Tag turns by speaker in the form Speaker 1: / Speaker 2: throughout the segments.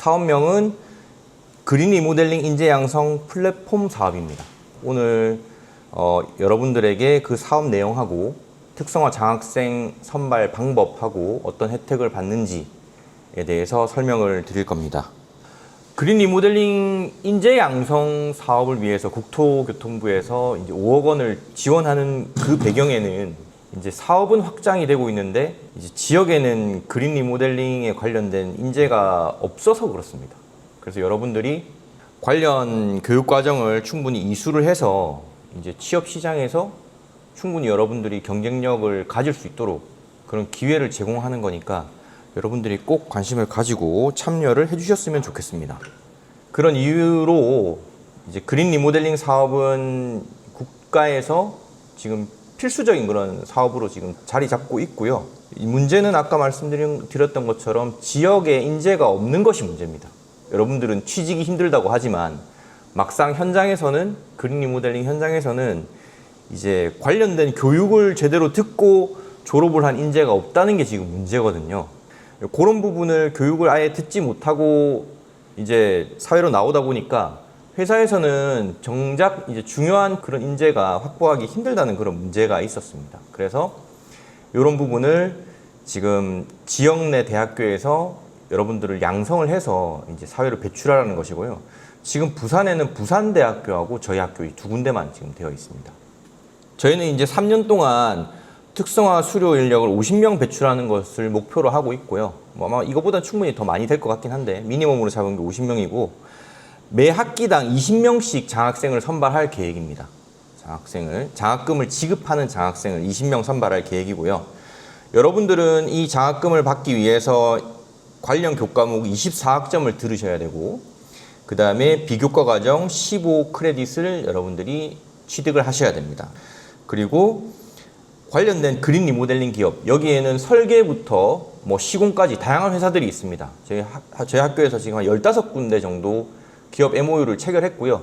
Speaker 1: 사업명은 그린 리모델링 인재 양성 플랫폼 사업입니다. 오늘 여러분들에게 그 사업 내용하고 특성화 장학생 선발 방법하고 어떤 혜택을 받는지에 대해서 설명을 드릴 겁니다. 그린 리모델링 인재 양성 사업을 위해서 국토교통부에서 이제 5억 원을 지원하는 그 배경에는 이제 사업은 확장이 되고 있는데 이제 지역에는 그린 리모델링에 관련된 인재가 없어서 그렇습니다. 그래서 여러분들이 관련 교육 과정을 충분히 이수를 해서 이제 취업 시장에서 충분히 여러분들이 경쟁력을 가질 수 있도록 그런 기회를 제공하는 거니까 여러분들이 꼭 관심을 가지고 참여를 해주셨으면 좋겠습니다. 그런 이유로 이제 그린 리모델링 사업은 국가에서 지금 필수적인 그런 사업으로 지금 자리 잡고 있고요. 이 문제는 아까 말씀드렸던 것처럼 지역에 인재가 없는 것이 문제입니다. 여러분들은 취직이 힘들다고 하지만 막상 현장에서는 그린 리모델링 현장에서는 이제 관련된 교육을 제대로 듣고 졸업을 한 인재가 없다는 게 지금 문제거든요. 그런 부분을 교육을 아예 듣지 못하고 이제 사회로 나오다 보니까 회사에서는 정작 이제 중요한 그런 인재가 확보하기 힘들다는 그런 문제가 있었습니다. 그래서 이런 부분을 지금 지역 내 대학교에서 여러분들을 양성을 해서 이제 사회로 배출하라는 것이고요. 지금 부산에는 부산대학교하고 저희 학교 이 두 군데만 지금 되어 있습니다. 저희는 이제 3년 동안 특성화 수료 인력을 50명 배출하는 것을 목표로 하고 있고요. 아마 이거보다 충분히 더 많이 될 것 같긴 한데 미니멈으로 잡은 게 50명이고 매 학기당 20명씩 장학생을 선발할 계획입니다. 장학금을 지급하는 장학생을 20명 선발할 계획이고요. 여러분들은 이 장학금을 받기 위해서 관련 교과목 24학점을 들으셔야 되고 그 다음에 비교과 과정 15크레딧을 여러분들이 취득을 하셔야 됩니다. 그리고 관련된 그린 리모델링 기업, 여기에는 설계부터 뭐 시공까지 다양한 회사들이 있습니다. 저희 학교에서 지금 한 15군데 정도 기업 MOU를 체결했고요.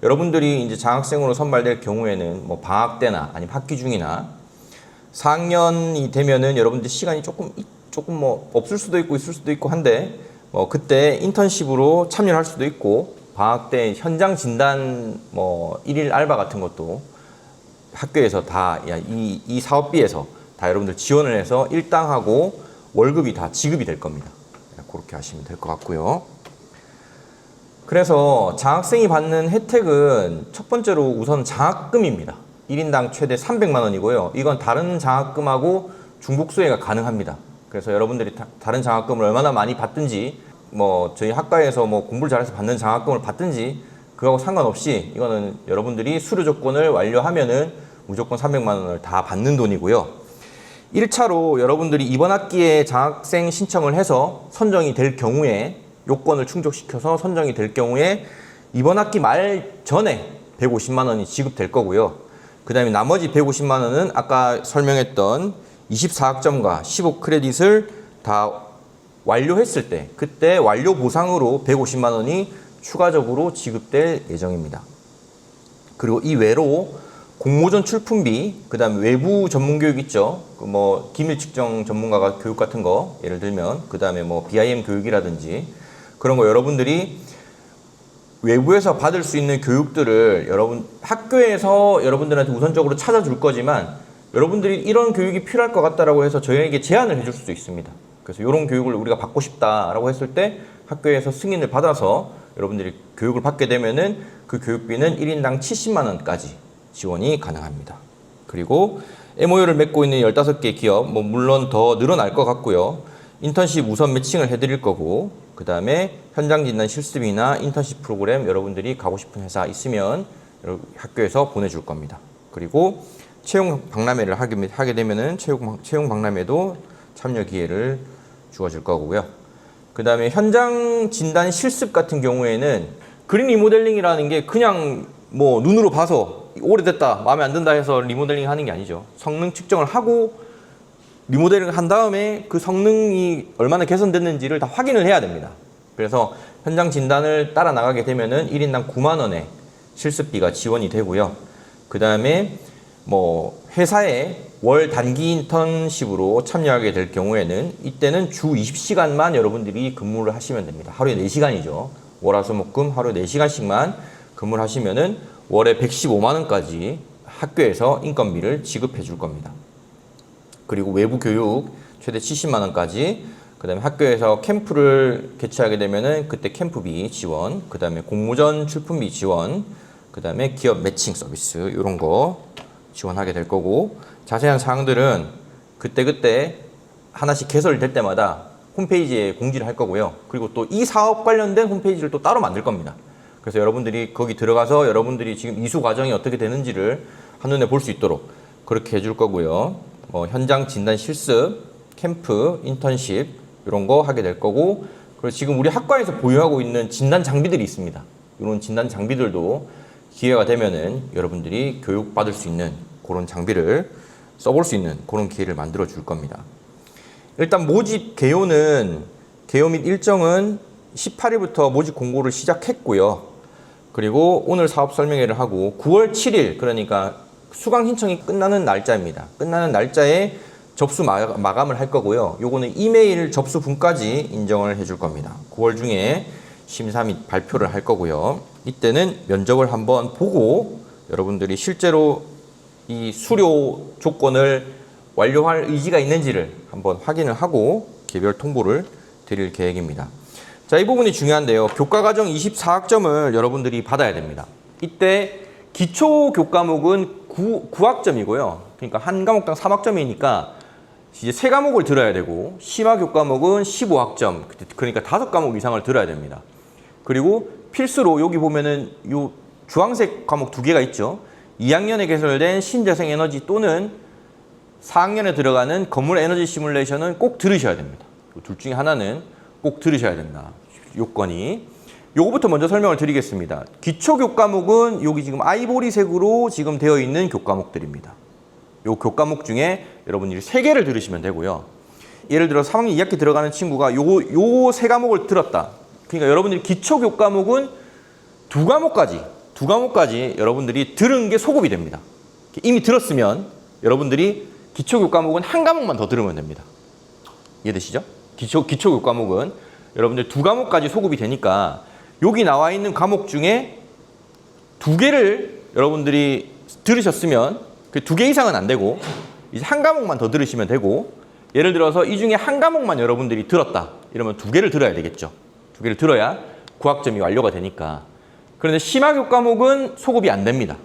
Speaker 1: 여러분들이 이제 장학생으로 선발될 경우에는 뭐 방학 때나 아니면 학기 중이나 4학년이 되면은 여러분들 시간이 조금 뭐 없을 수도 있고 있을 수도 있고 한데 그때 인턴십으로 참여를 할 수도 있고 방학 때 현장 진단 뭐 1일 알바 같은 것도 학교에서 다 이 사업비에서 다 여러분들 지원을 해서 일당하고 월급이 다 지급이 될 겁니다. 그렇게 하시면 될 것 같고요. 그래서 장학생이 받는 혜택은 첫 번째로 우선 장학금입니다. 1인당 최대 300만 원이고요. 이건 다른 장학금하고 중복수혜가 가능합니다. 그래서 여러분들이 다른 장학금을 얼마나 많이 받든지 뭐 저희 학과에서 뭐 공부를 잘해서 받는 장학금을 받든지 그거하고 상관없이 이거는 여러분들이 수료 조건을 완료하면은 무조건 300만 원을 다 받는 돈이고요. 1차로 여러분들이 이번 학기에 장학생 신청을 해서 선정이 될 경우에 요건을 충족시켜서 선정이 될 경우에 이번 학기 말 전에 150만 원이 지급될 거고요. 그 다음에 나머지 150만 원은 아까 설명했던 24학점과 15크레딧을 다 완료했을 때 그때 완료 보상으로 150만 원이 추가적으로 지급될 예정입니다. 그리고 이 외로 공모전 출품비, 그 다음에 외부 전문 교육 있죠. 뭐 기밀 측정 전문가가 교육 같은 거 예를 들면 그 다음에 뭐 BIM 교육이라든지 그런 거 여러분들이 외부에서 받을 수 있는 교육들을 학교에서 여러분들한테 우선적으로 찾아줄 거지만 여러분들이 이런 교육이 필요할 것 같다라고 해서 저희에게 제안을 해줄 수도 있습니다. 그래서 이런 교육을 우리가 받고 싶다라고 했을 때 학교에서 승인을 받아서 여러분들이 교육을 받게 되면은 그 교육비는 1인당 70만 원까지 지원이 가능합니다. 그리고 MOU를 맺고 있는 15개 기업, 뭐 물론 더 늘어날 것 같고요. 인턴십 우선 매칭을 해드릴 거고 그 다음에 현장 진단 실습이나 인턴십 프로그램 여러분들이 가고 싶은 회사 있으면 학교에서 보내줄 겁니다. 그리고 채용 박람회를 하게 되면은 채용 박람회도 참여 기회를 주어질 거고요. 그 다음에 현장 진단 실습 같은 경우에는 그린 리모델링이라는 게 그냥 뭐 눈으로 봐서 오래됐다 마음에 안 든다 해서 리모델링 하는 게 아니죠. 성능 측정을 하고 리모델링을 한 다음에 그 성능이 얼마나 개선됐는지를 다 확인을 해야 됩니다. 그래서 현장 진단을 따라 나가게 되면은 1인당 9만 원의 실습비가 지원이 되고요. 그 다음에 뭐 회사에 월 단기 인턴십으로 참여하게 될 경우에는 이때는 주 20시간만 여러분들이 근무를 하시면 됩니다. 하루에 4시간이죠. 월화수목금 하루에 4시간씩만 근무를 하시면은 월에 115만 원까지 학교에서 인건비를 지급해 줄 겁니다. 그리고 외부 교육 최대 70만 원까지, 그다음에 학교에서 캠프를 개최하게 되면은 그때 캠프비 지원, 그다음에 공모전 출품비 지원, 그다음에 기업 매칭 서비스 이런 거 지원하게 될 거고, 자세한 사항들은 그때그때 하나씩 개설될 때마다 홈페이지에 공지를 할 거고요. 그리고 또 이 사업 관련된 홈페이지를 또 따로 만들 겁니다. 그래서 여러분들이 거기 들어가서 여러분들이 지금 이수 과정이 어떻게 되는지를 한눈에 볼 수 있도록 그렇게 해줄 거고요. 현장 진단 실습, 캠프, 인턴십 이런 거 하게 될 거고, 그리고 지금 우리 학과에서 보유하고 있는 진단 장비들이 있습니다. 이런 진단 장비들도 기회가 되면은 여러분들이 교육받을 수 있는 그런 장비를 써볼 수 있는 그런 기회를 만들어 줄 겁니다. 일단 모집 개요 및 일정은 18일부터 모집 공고를 시작했고요. 그리고 오늘 사업 설명회를 하고 9월 7일, 그러니까 수강 신청이 끝나는 날짜입니다. 끝나는 날짜에 접수 마감을 할 거고요. 요거는 이메일 접수분까지 인정을 해줄 겁니다. 9월 중에 심사 및 발표를 할 거고요. 이때는 면접을 한번 보고 여러분들이 실제로 이 수료 조건을 완료할 의지가 있는지를 한번 확인을 하고 개별 통보를 드릴 계획입니다. 자, 이 부분이 중요한데요. 교과과정 24학점을 여러분들이 받아야 됩니다. 이때 기초 교과목은 9학점이고요. 그러니까 한 과목당 3학점이니까 이제 3과목을 들어야 되고, 심화 교과목은 15학점, 그러니까 5과목 이상을 들어야 됩니다. 그리고 필수로 여기 보면은 요 주황색 과목 2개가 있죠. 2학년에 개설된 신재생 에너지 또는 4학년에 들어가는 건물 에너지 시뮬레이션은 꼭 들으셔야 됩니다. 둘 중에 하나는 꼭 들으셔야 된다. 요건이. 요거부터 먼저 설명을 드리겠습니다. 기초 교과목은 여기 지금 아이보리색으로 지금 되어 있는 교과목들입니다. 요 교과목 중에 여러분들이 3개를 들으시면 되고요. 예를 들어 3학년 2학기 들어가는 친구가 요 3과목을 들었다. 그러니까 여러분들이 기초 교과목은 2과목까지 여러분들이 들은 게 소급이 됩니다. 이미 들었으면 여러분들이 기초 교과목은 1과목만 더 들으면 됩니다. 이해되시죠? 기초 교과목은 여러분들 2과목까지 소급이 되니까 여기 나와 있는 과목 중에 2개를 여러분들이 들으셨으면 그 2개 이상은 안 되고 이제 1과목만 더 들으시면 되고, 예를 들어서 이 중에 1과목만 여러분들이 들었다 이러면 2개를 들어야 되겠죠. 2개를 들어야 9학점이 완료가 되니까. 그런데 심화 교과목은 소급이 안 됩니다.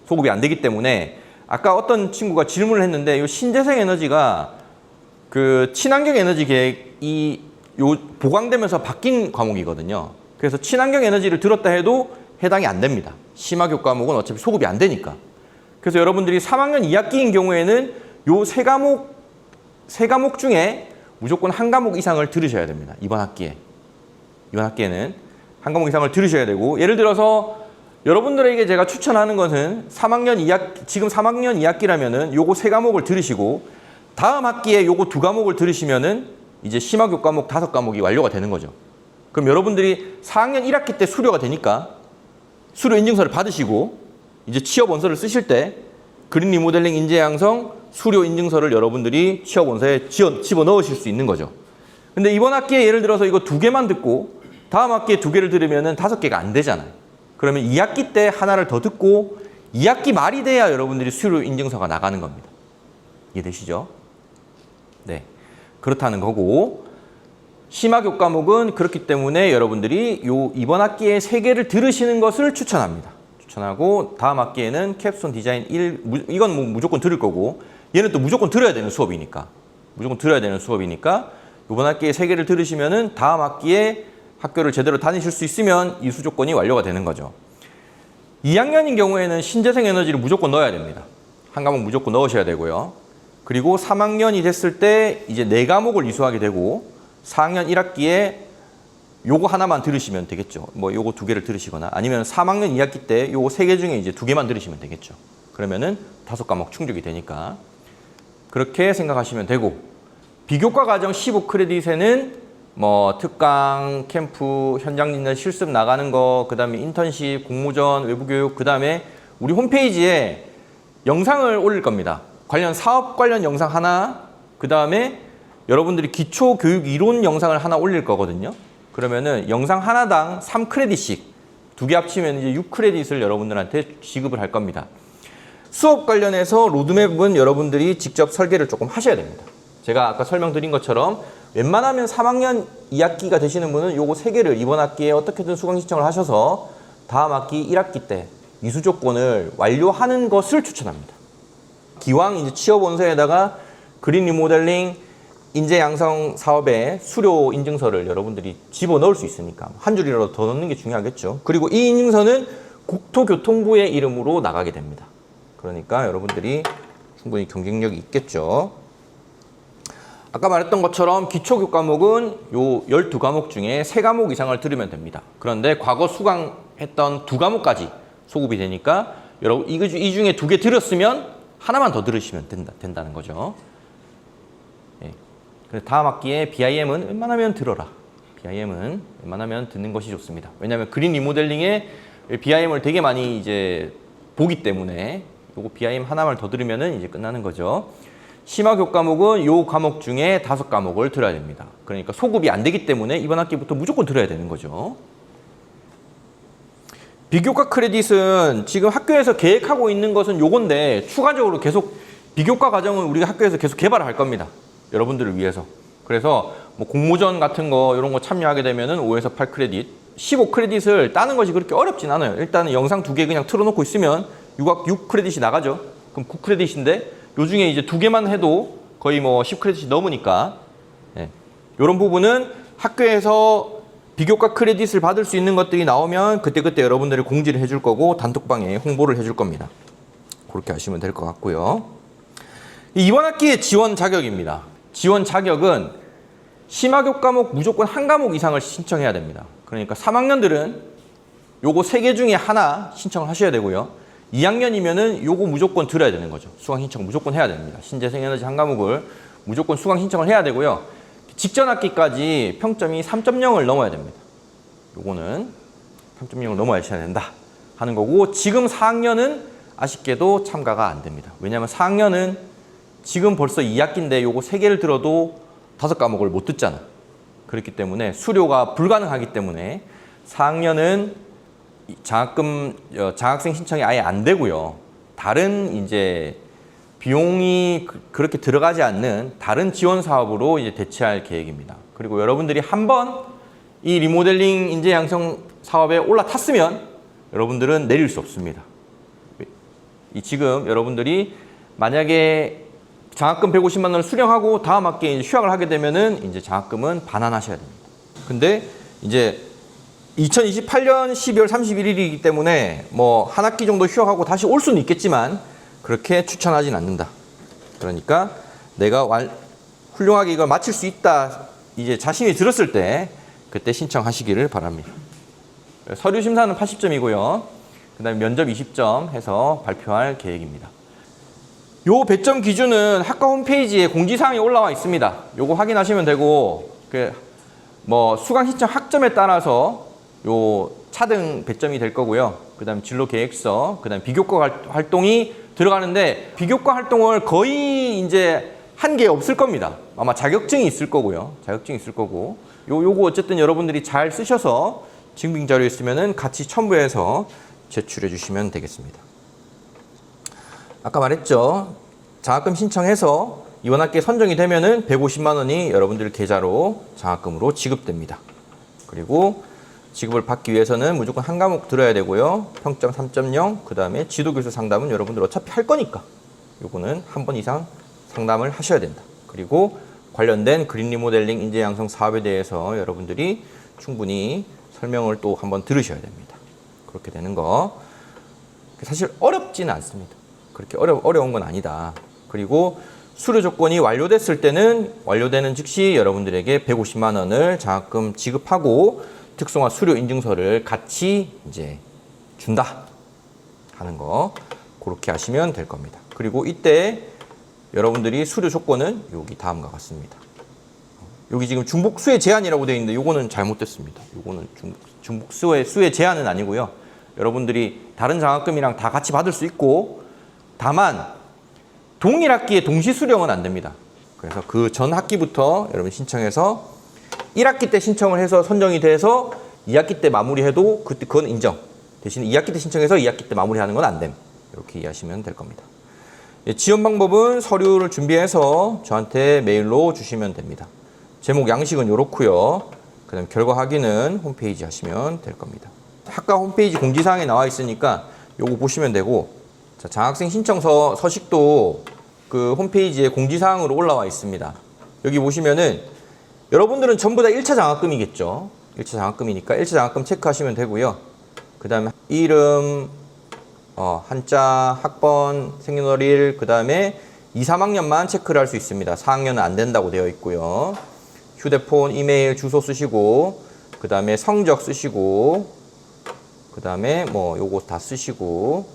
Speaker 1: 소급이 안 되기 때문에 아까 어떤 친구가 질문을 했는데 이 신재생 에너지가 그 친환경 에너지 계획이 보강되면서 바뀐 과목이거든요. 그래서 친환경 에너지를 들었다 해도 해당이 안 됩니다. 심화 교과목은 어차피 소급이 안 되니까. 그래서 여러분들이 3학년 2학기인 경우에는 요 3과목 중에 무조건 1과목 이상을 들으셔야 됩니다. 이번 학기에는 1과목 이상을 들으셔야 되고, 예를 들어서 여러분들에게 제가 추천하는 것은 지금 3학년 2학기라면은 요거 3과목을 들으시고 다음 학기에 요거 2과목을 들으시면은 이제 심화 교과목 5과목이 완료가 되는 거죠. 그럼 여러분들이 4학년 1학기 때 수료가 되니까 수료 인증서를 받으시고 이제 취업 원서를 쓰실 때 그린 리모델링 인재 양성 수료 인증서를 여러분들이 취업 원서에 집어 넣으실 수 있는 거죠. 근데 이번 학기에 예를 들어서 이거 2개만 듣고 다음 학기에 2개를 들으면은 5개가 안 되잖아요. 그러면 2학기 때 하나를 더 듣고 2학기 말이 돼야 여러분들이 수료 인증서가 나가는 겁니다. 이해되시죠? 네. 그렇다는 거고, 심화 교과목은 그렇기 때문에 여러분들이 이번 학기에 3개를 들으시는 것을 추천합니다. 추천하고 다음 학기에는 캡스톤 디자인 1, 이건 뭐 무조건 들을 거고, 얘는 또 무조건 들어야 되는 수업이니까 이번 학기에 3개를 들으시면은 다음 학기에 학교를 제대로 다니실 수 있으면 이수 조건이 완료가 되는 거죠. 2학년인 경우에는 신재생 에너지를 무조건 넣어야 됩니다. 1과목 무조건 넣으셔야 되고요. 그리고 3학년이 됐을 때 이제 4과목을 이수하게 되고 4학년 1학기에 요거 하나만 들으시면 되겠죠. 뭐 요거 2개를 들으시거나 아니면 3학년 2학기 때 요거 3개 중에 이제 2개만 들으시면 되겠죠. 그러면은 5과목 충족이 되니까 그렇게 생각하시면 되고, 비교과 과정 15크레딧에는 뭐 특강, 캠프, 현장 진단 실습 나가는 거, 그다음에 인턴십, 공모전, 외부 교육, 그다음에 우리 홈페이지에 영상을 올릴 겁니다. 관련 사업 관련 영상 하나, 그 다음에 여러분들이 기초 교육 이론 영상을 하나 올릴 거거든요. 그러면은 영상 하나당 3크레딧씩 2개 합치면 이제 6크레딧을 여러분들한테 지급을 할 겁니다. 수업 관련해서 로드맵은 여러분들이 직접 설계를 조금 하셔야 됩니다. 제가 아까 설명드린 것처럼 웬만하면 3학년 2학기가 되시는 분은 요거 3개를 이번 학기에 어떻게든 수강 신청을 하셔서 다음 학기 1학기 때 이수 조건을 완료하는 것을 추천합니다. 기왕 이제 취업 원서에다가 그린 리모델링 인재 양성 사업의 수료 인증서를 여러분들이 집어넣을 수 있으니까 한 줄이라도 더 넣는 게 중요하겠죠. 그리고 이 인증서는 국토교통부의 이름으로 나가게 됩니다. 그러니까 여러분들이 충분히 경쟁력이 있겠죠. 아까 말했던 것처럼 기초교육 과목은 요 12과목 중에 3과목 이상을 들으면 됩니다. 그런데 과거 수강했던 2과목까지 소급이 되니까 여러분 이 중에 2개 들었으면 하나만 더 들으시면 된다는 거죠. 예. 그래서 다음 학기에 BIM은 웬만하면 들어라. BIM은 웬만하면 듣는 것이 좋습니다. 왜냐하면 그린 리모델링에 BIM을 되게 많이 이제 보기 때문에 요거 BIM 하나만 더 들으면은 이제 끝나는 거죠. 심화교육 과목은 요 과목 중에 5과목을 들어야 됩니다. 그러니까 소급이 안 되기 때문에 이번 학기부터 무조건 들어야 되는 거죠. 비교과 크레딧은 지금 학교에서 계획하고 있는 것은 요건데 추가적으로 계속 비교과 과정은 우리가 학교에서 계속 개발을 할 겁니다. 여러분들을 위해서. 그래서 뭐 공모전 같은 거 이런 거 참여하게 되면은 5에서 8크레딧, 15크레딧을 따는 것이 그렇게 어렵진 않아요. 일단은 영상 2개 그냥 틀어놓고 있으면 6크레딧이 나가죠. 그럼 9크레딧인데 요 중에 이제 2개만 해도 거의 뭐 10크레딧이 넘으니까 이런 부분은 학교에서 비교과 크레딧을 받을 수 있는 것들이 나오면 그때그때 여러분들이 공지를 해줄 거고 단톡방에 홍보를 해줄 겁니다. 그렇게 하시면 될 것 같고요. 이번 학기의 지원 자격입니다. 지원 자격은 심화교육 과목 무조건 한 과목 이상을 신청해야 됩니다. 그러니까 3학년들은 요거 3개 중에 하나 신청을 하셔야 되고요. 2학년이면은 요거 무조건 들어야 되는 거죠. 수강 신청 무조건 해야 됩니다. 신재생에너지 한 과목을 무조건 수강 신청을 해야 되고요. 직전 학기까지 평점이 3.0을 넘어야 됩니다. 요거는 3.0을 넘어야셔야 된다 하는 거고, 지금 4학년은 아쉽게도 참가가 안 됩니다. 왜냐하면 4학년은 지금 벌써 2학기인데 요거 3개를 들어도 5과목을 못 듣잖아. 그렇기 때문에 수료가 불가능하기 때문에 4학년은 장학생 신청이 아예 안 되고요. 다른 이제 비용이 그렇게 들어가지 않는 다른 지원 사업으로 이제 대체할 계획입니다. 그리고 여러분들이 한번 이 리모델링 인재 양성 사업에 올라탔으면 여러분들은 내릴 수 없습니다. 지금 여러분들이 만약에 장학금 150만 원을 수령하고 다음 학기에 이제 휴학을 하게 되면은 이제 장학금은 반환하셔야 됩니다. 근데 이제 2028년 12월 31일이기 때문에 뭐 한 학기 정도 휴학하고 다시 올 수는 있겠지만 그렇게 추천하진 않는다. 그러니까 내가 훌륭하게 이걸 마칠 수 있다 이제 자신이 들었을 때 그때 신청하시기를 바랍니다. 서류 심사는 80점이고요. 그 다음에 면접 20점 해서 발표할 계획입니다. 요 배점 기준은 학과 홈페이지에 공지사항이 올라와 있습니다. 요거 확인하시면 되고, 뭐 수강 신청 학점에 따라서 요 차등 배점이 될 거고요. 그 다음에 진로 계획서, 그 다음에 비교과 활동이 들어가는데 비교과 활동을 거의 이제 한 게 없을 겁니다. 아마 자격증이 있을 거고요. 자격증이 있을 거고. 요거 어쨌든 여러분들이 잘 쓰셔서 증빙 자료 있으면은 같이 첨부해서 제출해 주시면 되겠습니다. 아까 말했죠. 장학금 신청해서 이번 학기에 선정이 되면은 150만 원이 여러분들 계좌로 장학금으로 지급됩니다. 그리고 지급을 받기 위해서는 무조건 한 과목 들어야 되고요. 평점 3.0, 그 다음에 지도교수 상담은 여러분들 어차피 할 거니까 요거는 한 번 이상 상담을 하셔야 된다. 그리고 관련된 그린 리모델링 인재 양성 사업에 대해서 여러분들이 충분히 설명을 또 한번 들으셔야 됩니다. 그렇게 되는 거 사실 어렵지는 않습니다. 그렇게 어려운 건 아니다. 그리고 수료 조건이 완료됐을 때는 완료되는 즉시 여러분들에게 150만 원을 장학금 지급하고 특성화 수료 인증서를 같이 이제 준다 하는 거 그렇게 하시면 될 겁니다. 그리고 이때 여러분들이 수료 조건은 여기 다음과 같습니다. 여기 지금 중복수의 제한이라고 되어 있는데 요거는 잘못됐습니다. 요거는 중복수의 제한은 아니고요. 여러분들이 다른 장학금이랑 다 같이 받을 수 있고, 다만 동일 학기에 동시 수령은 안 됩니다. 그래서 그 전 학기부터 여러분 신청해서 1학기 때 신청을 해서 선정이 돼서 2학기 때 마무리해도 그건 인정. 대신 2학기 때 신청해서 2학기 때 마무리하는 건 안 됨. 이렇게 이해하시면 될 겁니다. 지원 방법은 서류를 준비해서 저한테 메일로 주시면 됩니다. 제목 양식은 이렇고요. 그 다음 결과 확인은 홈페이지 하시면 될 겁니다. 학과 홈페이지 공지사항에 나와 있으니까 요거 보시면 되고, 자, 장학생 신청서 서식도 그 홈페이지에 공지사항으로 올라와 있습니다. 여기 보시면은 여러분들은 전부 다 1차 장학금이겠죠. 1차 장학금이니까 1차 장학금 체크하시면 되고요. 그 다음에 이름, 한자, 학번, 생년월일, 그 다음에 2, 3학년만 체크를 할 수 있습니다. 4학년은 안 된다고 되어 있고요. 휴대폰, 이메일, 주소 쓰시고, 그 다음에 성적 쓰시고, 그 다음에 뭐 요거 다 쓰시고,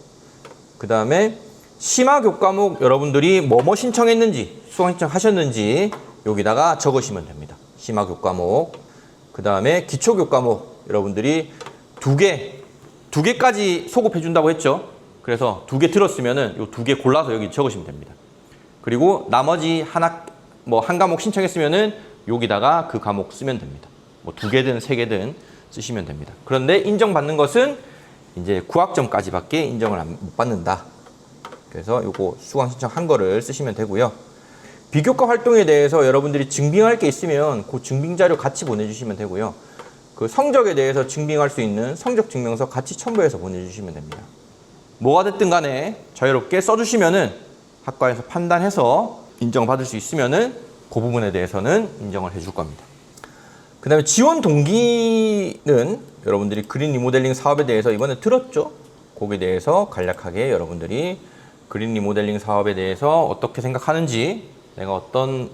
Speaker 1: 그 다음에 심화 교과목 여러분들이 뭐뭐 신청했는지, 수강 신청하셨는지 여기다가 적으시면 됩니다. 심화 교과목. 그 다음에 기초 교과목 여러분들이 두 개까지 소급해 준다고 했죠. 그래서 2개 들었으면은 요 2개 골라서 여기 적으시면 됩니다. 그리고 나머지 한 과목 신청했으면은 여기다가 그 과목 쓰면 됩니다. 뭐 2개든 3개든 쓰시면 됩니다. 그런데 인정받는 것은 이제 9학점까지밖에 인정을 못 받는다. 그래서 요거 수강 신청한 거를 쓰시면 되고요. 비교과 활동에 대해서 여러분들이 증빙할 게 있으면 그 증빙 자료 같이 보내주시면 되고요. 그 성적에 대해서 증빙할 수 있는 성적 증명서 같이 첨부해서 보내주시면 됩니다. 뭐가 됐든 간에 자유롭게 써주시면은 학과에서 판단해서 인정받을 수 있으면은 그 부분에 대해서는 인정을 해줄 겁니다. 그 다음에 지원 동기는 여러분들이 그린 리모델링 사업에 대해서 이번에 들었죠? 거기에 대해서 간략하게 여러분들이 그린 리모델링 사업에 대해서 어떻게 생각하는지, 내가 어떤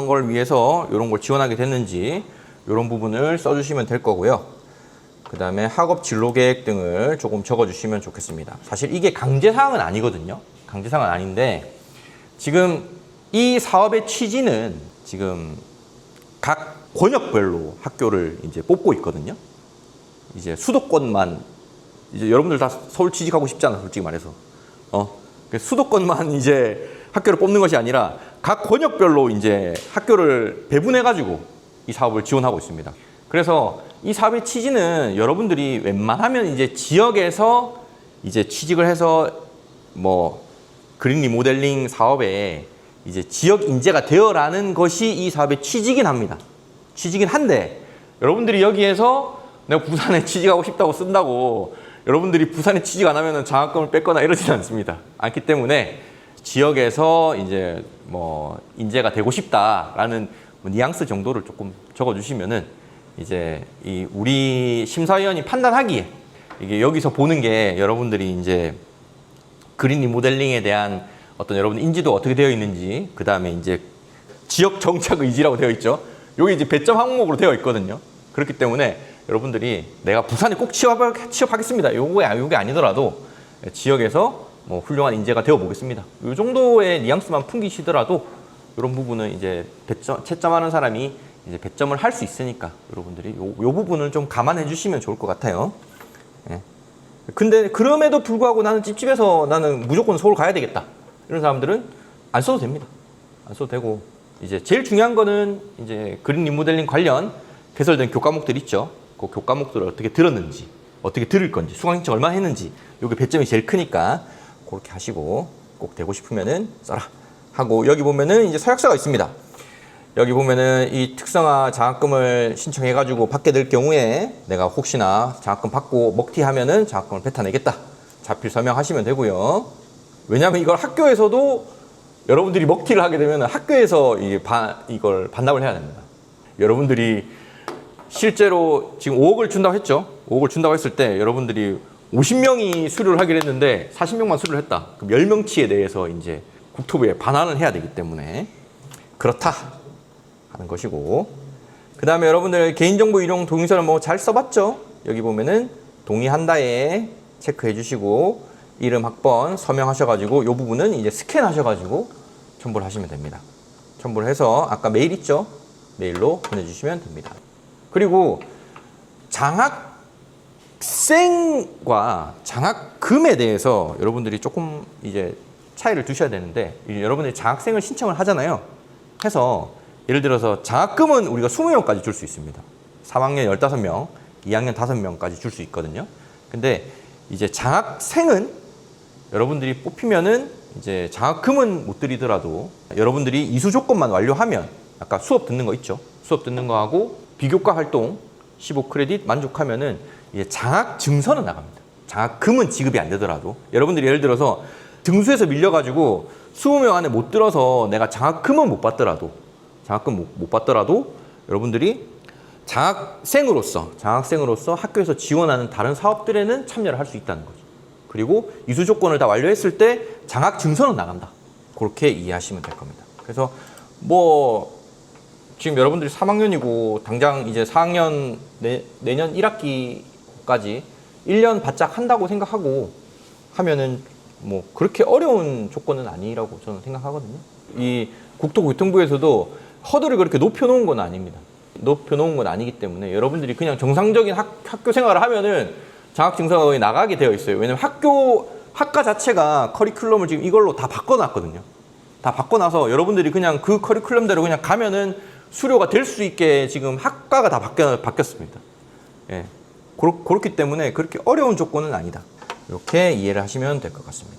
Speaker 1: 걸 위해서 이런 걸 지원하게 됐는지 이런 부분을 써주시면 될 거고요. 그 다음에 학업 진로 계획 등을 조금 적어주시면 좋겠습니다. 사실 이게 강제사항은 아니거든요. 강제사항은 아닌데 지금 이 사업의 취지는 지금 각 권역별로 학교를 이제 뽑고 있거든요. 이제 수도권만 이제 여러분들 다 서울 취직하고 싶잖아, 솔직히 말해서. 수도권만 이제 학교를 뽑는 것이 아니라 각 권역별로 이제 학교를 배분해가지고 이 사업을 지원하고 있습니다. 그래서 이 사업의 취지는 여러분들이 웬만하면 이제 지역에서 이제 취직을 해서 뭐 그린 리모델링 사업에 이제 지역 인재가 되어라는 것이 이 사업의 취지긴 합니다. 취지긴 한데 여러분들이 여기에서 내가 부산에 취직하고 싶다고 쓴다고 여러분들이 부산에 취직 안 하면 장학금을 뺏거나 이러지는 않습니다. 않기 때문에 지역에서 이제 뭐 인재가 되고 싶다라는 뭐 뉘앙스 정도를 조금 적어주시면은 이제 이 우리 심사위원이 판단하기에 이게 여기서 보는 게 여러분들이 이제 그린 리모델링에 대한 어떤 여러분 인지도가 어떻게 되어 있는지, 그 다음에 이제 지역 정착 의지라고 되어 있죠. 여기 이제 배점 항목으로 되어 있거든요. 그렇기 때문에 여러분들이 내가 부산에 꼭 취업하겠습니다. 요게 아니더라도 지역에서 뭐 훌륭한 인재가 되어 보겠습니다. 요 정도의 뉘앙스만 풍기시더라도 이런 부분은 이제 채점하는 사람이 이제 배점을 할 수 있으니까 여러분들이 요 부분을 좀 감안해 주시면 좋을 것 같아요. 예. 근데 그럼에도 불구하고 나는 찝찝해서 나는 무조건 서울 가야 되겠다. 이런 사람들은 안 써도 됩니다. 안 써도 되고 이제 제일 중요한 거는 이제 그린 리모델링 관련 개설된 교과목들 있죠. 그 교과목들을 어떻게 들었는지, 어떻게 들을 건지, 수강 신청 얼마나 했는지, 요게 배점이 제일 크니까 그렇게 하시고 꼭 되고 싶으면은 써라 하고, 여기 보면은 이제 서약서가 있습니다. 여기 보면은 이 특성화 장학금을 신청해가지고 받게 될 경우에 내가 혹시나 장학금 받고 먹튀하면은 장학금을 뱉어내겠다. 자필 서명하시면 되고요. 왜냐하면 이걸 학교에서도 여러분들이 먹튀를 하게 되면 학교에서 이걸 반납을 해야 됩니다. 여러분들이 실제로 지금 5억을 준다고 했죠. 5억을 준다고 했을 때 여러분들이 50명이 수료를 하기로 했는데 40명만 수료를 했다. 그럼 10명치에 대해서 이제 국토부에 반환을 해야 되기 때문에 그렇다 하는 것이고, 그 다음에 여러분들 개인정보 일용 동의서를 뭐 잘 써봤죠? 여기 보면은 동의한다에 체크해 주시고 이름, 학번 서명하셔가지고 이 부분은 이제 스캔하셔가지고 첨부를 하시면 됩니다. 첨부를 해서 아까 메일 있죠? 메일로 보내주시면 됩니다. 그리고 장학생과 장학금에 대해서 여러분들이 조금 이제 차이를 두셔야 되는데 여러분들이 장학생을 신청을 하잖아요. 해서 예를 들어서 장학금은 우리가 20명까지 줄 수 있습니다. 3학년 15명, 2학년 5명까지 줄 수 있거든요. 근데 이제 장학생은 여러분들이 뽑히면은 이제 장학금은 못 드리더라도 여러분들이 이수 조건만 완료하면 아까 수업 듣는 거 있죠? 수업 듣는 거 하고 비교과 활동 15크레딧 만족하면은 이제 장학 증서는 나갑니다. 장학금은 지급이 안 되더라도 여러분들이 예를 들어서 등수에서 밀려가지고 20명 안에 못 들어서 내가 장학금은 못 받더라도 여러분들이 장학생으로서 학교에서 지원하는 다른 사업들에는 참여를 할 수 있다는 거죠. 그리고 이수 조건을 다 완료했을 때 장학 증서는 나간다. 그렇게 이해하시면 될 겁니다. 그래서 뭐 지금 여러분들이 3학년이고 당장 이제 4학년 내년 1학기까지 1년 바짝 한다고 생각하고 하면은 뭐 그렇게 어려운 조건은 아니라고 저는 생각하거든요. 이 국토교통부에서도 허들을 그렇게 높여놓은 건 아닙니다. 높여놓은 건 아니기 때문에 여러분들이 그냥 정상적인 학교 생활을 하면은 장학증서가 나가게 되어 있어요. 왜냐면 학과 자체가 커리큘럼을 지금 이걸로 다 바꿔놨거든요. 다 바꿔놔서 여러분들이 그냥 그 커리큘럼대로 그냥 가면은 수료가 될 수 있게 지금 학과가 다 바뀌었습니다. 예. 그렇기 때문에 그렇게 어려운 조건은 아니다. 이렇게 이해를 하시면 될 것 같습니다.